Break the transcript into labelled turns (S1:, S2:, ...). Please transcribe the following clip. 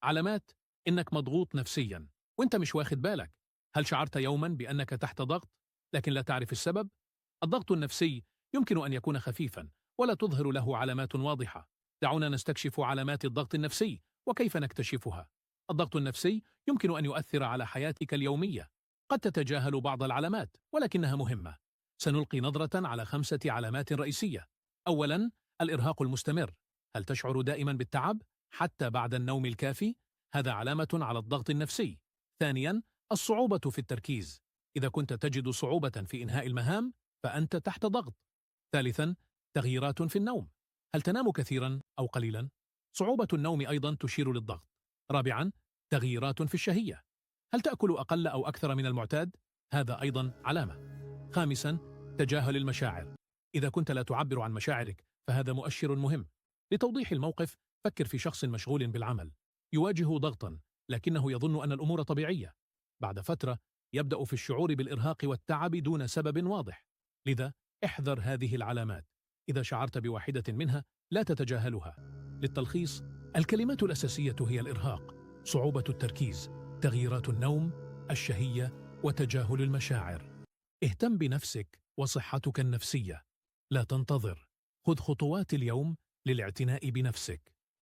S1: علامات إنك مضغوط نفسيا وإنت مش واخد بالك. هل شعرت يوما بأنك تحت ضغط لكن لا تعرف السبب؟ الضغط النفسي يمكن أن يكون خفيفا ولا تظهر له علامات واضحة. دعونا نستكشف علامات الضغط النفسي وكيف نكتشفها. الضغط النفسي يمكن أن يؤثر على حياتك اليومية. قد تتجاهل بعض العلامات ولكنها مهمة. سنلقي نظرة على 5 علامات رئيسية. أولا، الإرهاق المستمر. هل تشعر دائما بالتعب حتى بعد النوم الكافي؟ هذا علامة على الضغط النفسي. ثانيا، الصعوبة في التركيز. إذا كنت تجد صعوبة في إنهاء المهام فأنت تحت ضغط. ثالثا، تغييرات في النوم. هل تنام كثيرا أو قليلا؟ صعوبة النوم أيضا تشير للضغط. رابعا، تغييرات في الشهية. هل تأكل أقل أو أكثر من المعتاد؟ هذا أيضا علامة. خامسا، تجاهل المشاعر. إذا كنت لا تعبر عن مشاعرك فهذا مؤشر مهم. لتوضيح الموقف، فكر في شخص مشغول بالعمل يواجه ضغطا لكنه يظن أن الأمور طبيعية. بعد فترة يبدأ في الشعور بالإرهاق والتعب دون سبب واضح. لذا احذر هذه العلامات. إذا شعرت بواحدة منها لا تتجاهلها. للتلخيص، الكلمات الأساسية هي الإرهاق، صعوبة التركيز، تغييرات النوم، الشهية، وتجاهل المشاعر. اهتم بنفسك وصحتك النفسية. لا تنتظر. خذ خطوات اليوم للاعتناء بنفسك.